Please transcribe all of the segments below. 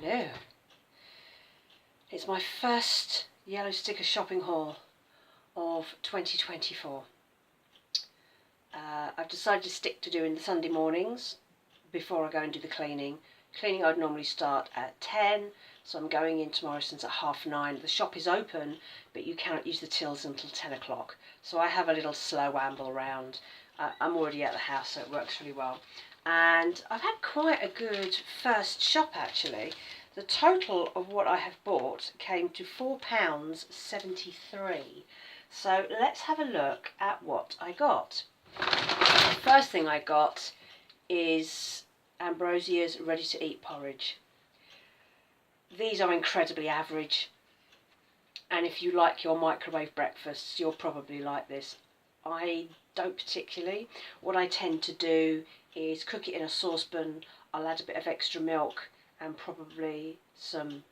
Hello. It's my first yellow sticker shopping haul of 2024. I've decided to stick to doing the Sunday mornings before I go and do the cleaning. Cleaning I'd normally start at 10, so I'm going into Morrisons at 9:30. The shop is open, but you cannot use the tills until 10 o'clock. So I have a little slow amble around. I'm already at the house, so it works really well. And I've had quite a good first shop actually. The total of what I have bought came to £4.73. So let's have a look at what I got. The first thing I got is Ambrosia's ready-to-eat porridge. These are incredibly average, and if you like your microwave breakfasts, you'll probably like this. I don't particularly. What I tend to do is cook it in a saucepan. I'll add a bit of extra milk and probably some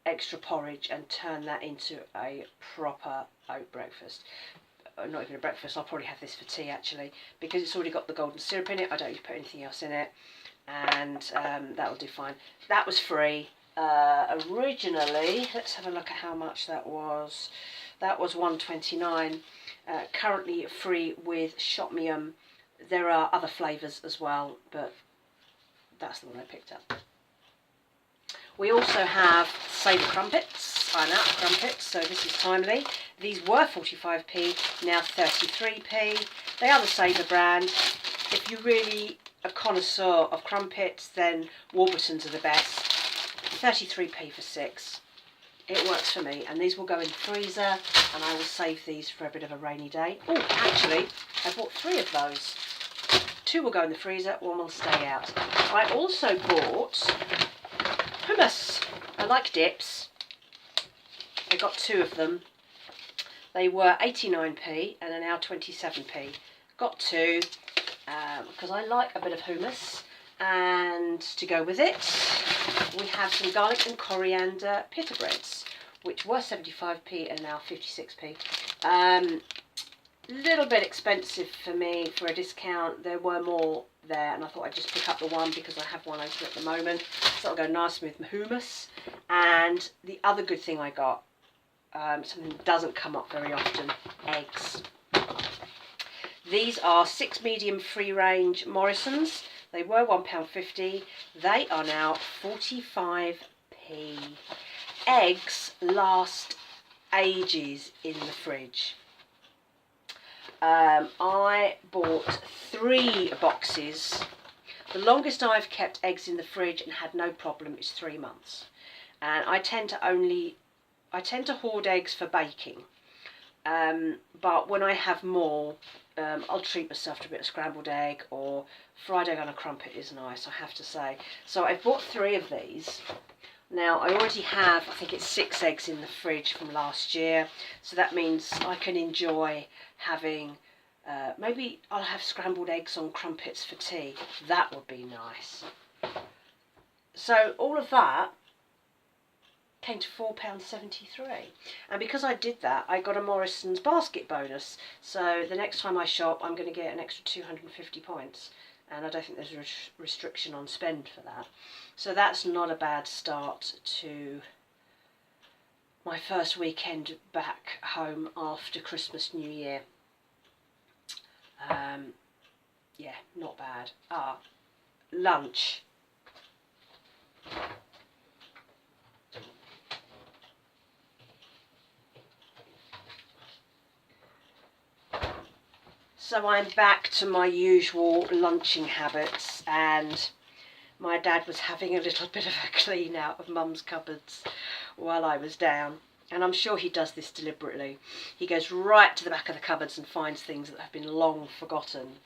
extra porridge and turn that into a proper oat breakfast. Not even a breakfast, I'll probably have this for tea actually, because it's already got the golden syrup in it. I don't need to put anything else in it, and that'll do fine. That was free. Originally, let's have a look at how much that was. That was £1.29. Currently free with Shopmium. There are other flavours as well, but that's the one I picked up. We also have Saver crumpets. I'm out of crumpets, so this is timely. These were 45p, now 33p. They are the Saver brand. If you're really a connoisseur of crumpets, then Warburton's are the best. 33p for 6. It works for me, and these will go in the freezer, and I will save these for a bit of a rainy day. Oh, actually, I bought 3 of those. 2 will go in the freezer, 1 will stay out. I also bought hummus. I like dips. I got 2 of them. They were 89p and are now 27p. Got 2 because I like a bit of hummus. And to go with it, we have some garlic and coriander pita breads, which were 75p and now 56p. Little bit expensive for me for a discount. There were more there, and I thought I'd just pick up the one because I have one open at the moment. So it'll go nice with my hummus. And the other good thing I got, something that doesn't come up very often, eggs. These are 6 medium free range Morrisons. They were £1.50. They are now 45p. Eggs last ages in the fridge. I bought 3 boxes. The longest I've kept eggs in the fridge and had no problem is 3 months. And I tend to hoard eggs for baking. But when I have more, I'll treat myself to a bit of scrambled egg, or fried egg on a crumpet is nice, I have to say. So I bought 3 of these. Now I already have, I think it's 6 eggs in the fridge from last year, so that means I can enjoy having, maybe I'll have scrambled eggs on crumpets for tea. That would be nice. So all of that came to £4.73, and because I did that, I got a Morrisons basket bonus. So the next time I shop, I'm going to get an extra 250 points, and I don't think there's a restriction on spend for that. So that's not a bad start to my first weekend back home after Christmas, New Year. Yeah, not bad. Lunch. So I'm back to my usual lunching habits, and my dad was having a little bit of a clean out of Mum's cupboards while I was down, and I'm sure he does this deliberately. He goes right to the back of the cupboards and finds things that have been long forgotten,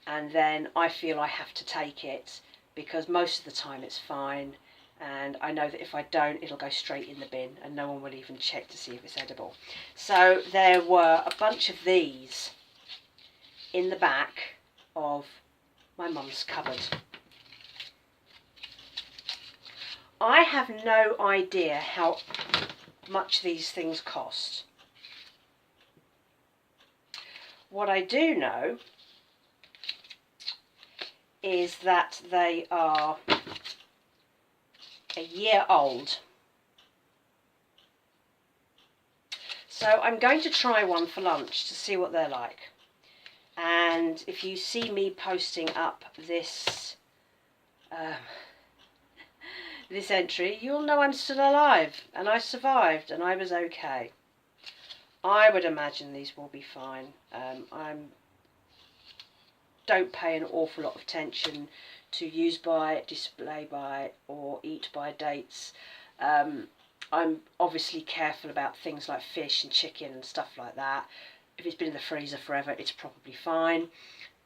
and then I feel I have to take it because most of the time it's fine, and I know that if I don't, it'll go straight in the bin and no one will even check to see if it's edible. So there were a bunch of these in the back of my mum's cupboard. I have no idea how much these things cost. What I do know is that they are a year old. So I'm going to try one for lunch to see what they're like. And if you see me posting up this this entry, you'll know I'm still alive and I survived and I was okay. I would imagine these will be fine. I don't pay an awful lot of attention to use by, display by or eat by dates. I'm obviously careful about things like fish and chicken and stuff like that. If it's been in the freezer forever, it's probably fine.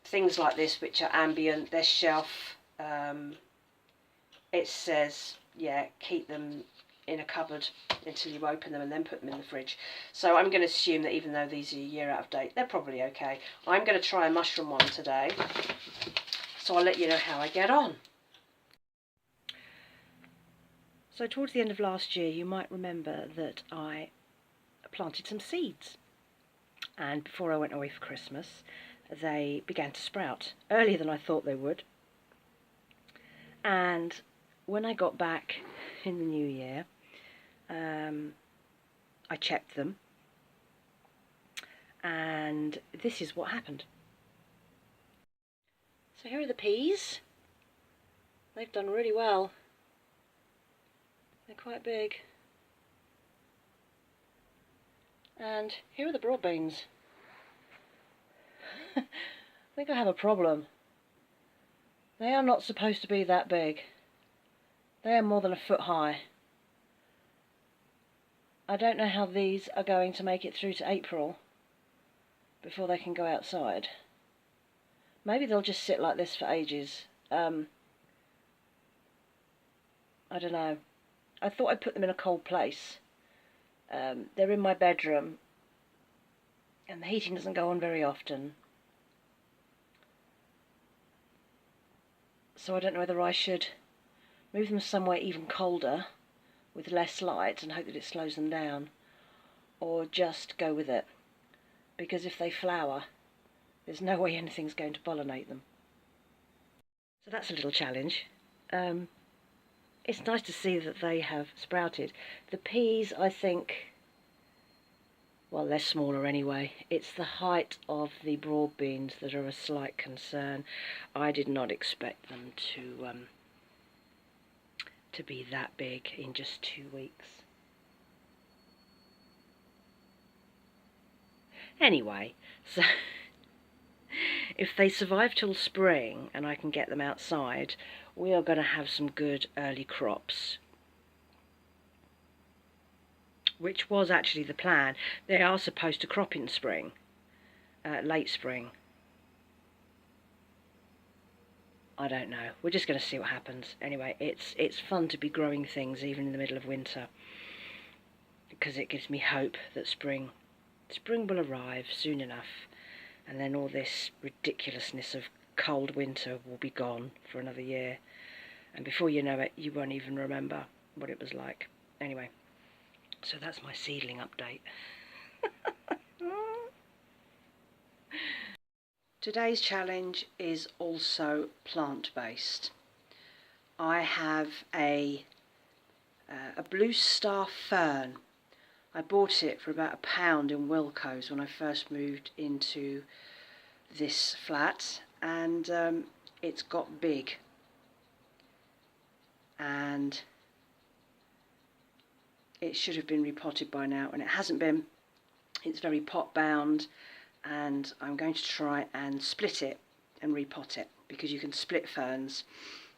Things like this, which are ambient, they're shelf. It says, yeah, keep them in a cupboard until you open them and then put them in the fridge. So I'm going to assume that even though these are a year out of date, they're probably okay. I'm going to try a mushroom one today, so I'll let you know how I get on. So towards the end of last year, you might remember that I planted some seeds. And before I went away for Christmas, they began to sprout earlier than I thought they would. And when I got back in the new year, I checked them, and this is what happened. So here are the peas. They've done really well. They're quite big. And here are the broad beans. I think I have a problem. They are not supposed to be that big. They are more than a foot high. I don't know how these are going to make it through to April before they can go outside. Maybe they'll just sit like this for ages. I don't know. I thought I'd put them in a cold place. They're in my bedroom and the heating doesn't go on very often. So I don't know whether I should move them somewhere even colder with less light and hope that it slows them down, or just go with it, because if they flower, there's no way anything's going to pollinate them. So that's a little challenge. It's nice to see that they have sprouted. The peas, I think, well, they're smaller anyway. It's the height of the broad beans that are a slight concern. I did not expect them to be that big in just 2 weeks. Anyway, so if they survive till spring and I can get them outside, we are going to have some good early crops, which was actually the plan. They are supposed to crop in spring, late spring. I don't know. We're just going to see what happens. Anyway, it's fun to be growing things even in the middle of winter, because it gives me hope that spring will arrive soon enough, and then all this ridiculousness of cold winter will be gone for another year, and before you know it, you won't even remember what it was like. Anyway, so that's my seedling update. Today's challenge is also plant-based. I have a blue star fern. I bought it for about £1 in Wilko's when I first moved into this flat, and it's got big, and it should have been repotted by now, and it hasn't been. It's very pot bound, and I'm going to try and split it and repot it, because you can split ferns.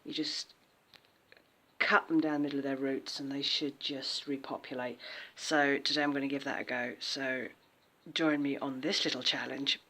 You just cut them down the middle of their roots and they should just repopulate. So today I'm going to give that a go. So join me on this little challenge.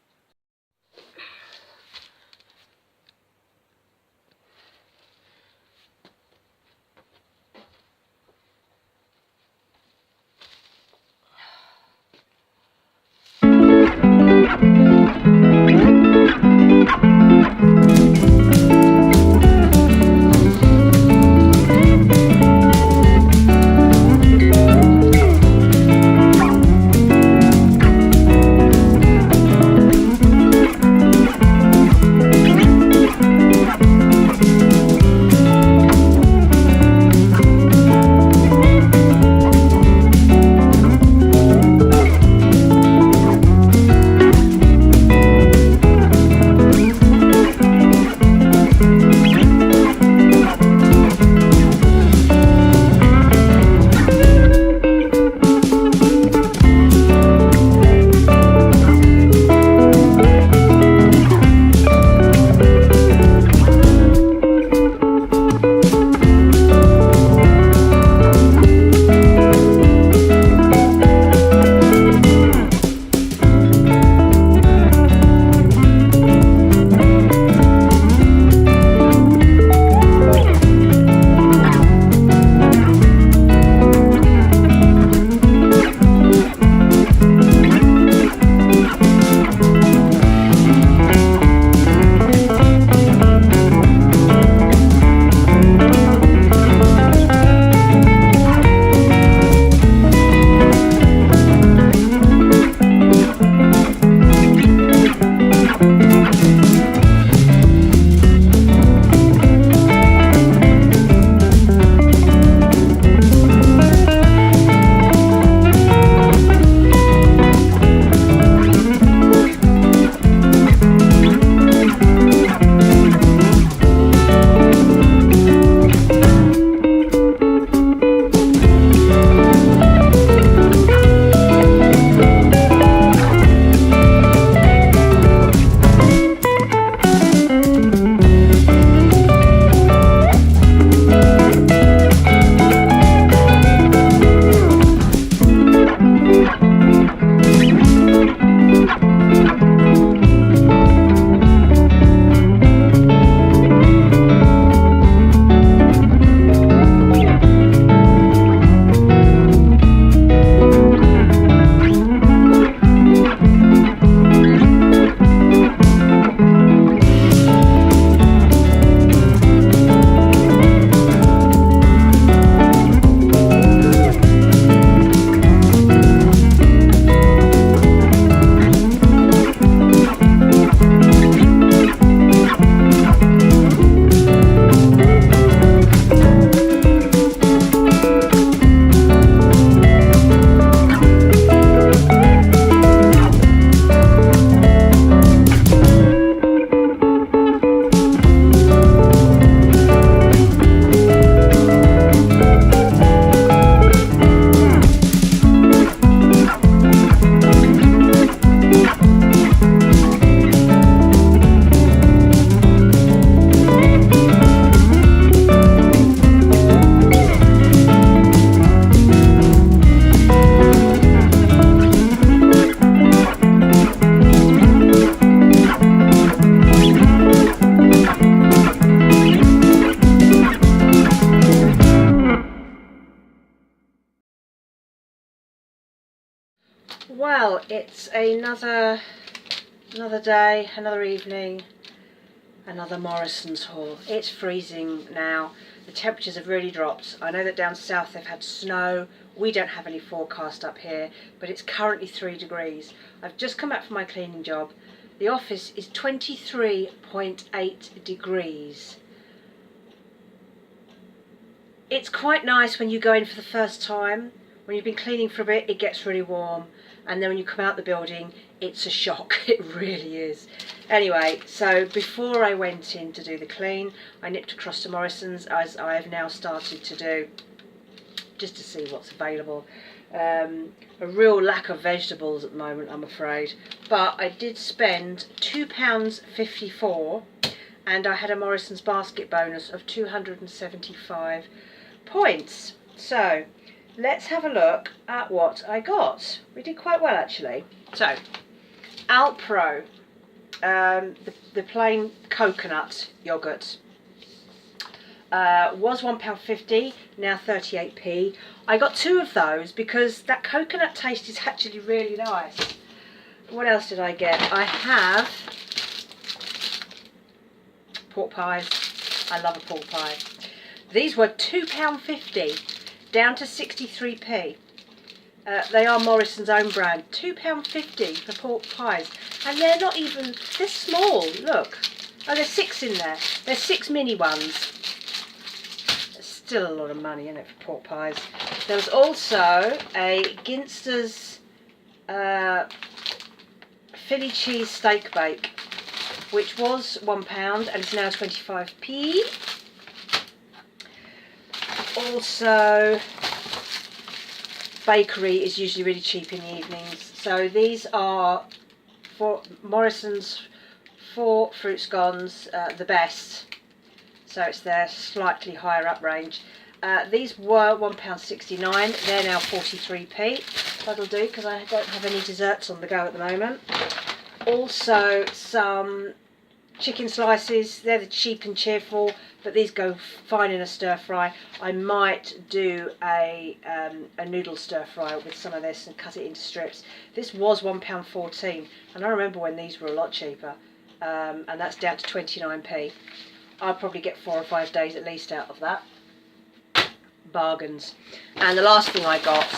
Well, it's another day, another evening, another Morrisons haul. It's freezing now. The temperatures have really dropped. I know that down south they've had snow. We don't have any forecast up here, but it's currently 3 degrees. I've just come back from my cleaning job. The office is 23.8 degrees. It's quite nice when you go in for the first time. When you've been cleaning for a bit, it gets really warm. And then when you come out the building, it's a shock. It really is. Anyway, so before I went in to do the clean, I nipped across to Morrisons, as I have now started to do, just to see what's available. A real lack of vegetables at the moment, I'm afraid. But I did spend £2.54, and I had a Morrisons basket bonus of 275 points. So let's have a look at what I got. We did quite well, actually. So, Alpro, the plain coconut yoghurt, was £1.50, now 38p. I got 2 of those because that coconut taste is actually really nice. What else did I get? I have pork pies. I love a pork pie. These were £2.50, down to 63p. They are Morrisons' own brand. £2.50 for pork pies. And they're not even, they're small, look. Oh, there's 6 in there. There's 6 mini ones. It's still a lot of money, isn't it, for pork pies. There was also a Ginster's Philly cheese steak bake, which was £1 and it's now 25p. Also, bakery is usually really cheap in the evenings. So these are for Morrisons 4 fruit scones, the best. So it's their slightly higher up range. These were £1.69. They're now 43p. That'll do because I don't have any desserts on the go at the moment. Also some chicken slices. They're the cheap and cheerful, but these go fine in a stir fry. I might do a noodle stir fry with some of this and cut it into strips. This was £1.14, and I remember when these were a lot cheaper, and that's down to 29p. I'll probably get 4 or 5 days at least out of that. Bargains. And the last thing I got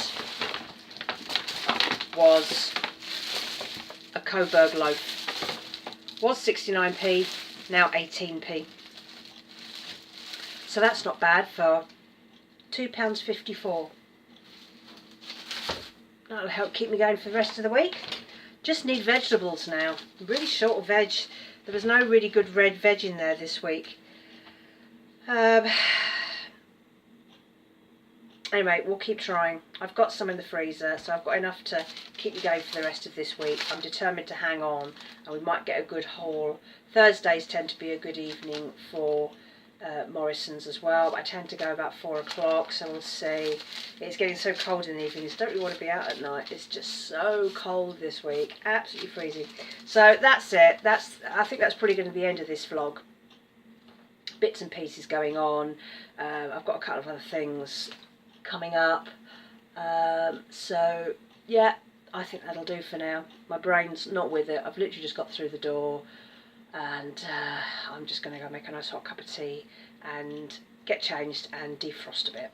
was a Coburg loaf. Was 69p, now 18p. So that's not bad for £2.54. That'll help keep me going for the rest of the week. Just need vegetables now. I'm really short of veg. There was no really good red veg in there this week. Anyway, we'll keep trying. I've got some in the freezer, so I've got enough to keep me going for the rest of this week. I'm determined to hang on, and we might get a good haul. Thursdays tend to be a good evening for Morrisons as well. I tend to go about 4 o'clock, so we'll see. It's getting so cold in the evenings. Don't really want to be out at night. It's just so cold this week. Absolutely freezing. So that's it. I think that's probably going to be the end of this vlog. Bits and pieces going on. I've got a couple of other things coming up. So yeah, I think that'll do for now. My brain's not with it. I've literally just got through the door, and I'm just going to go make a nice hot cup of tea and get changed and defrost a bit.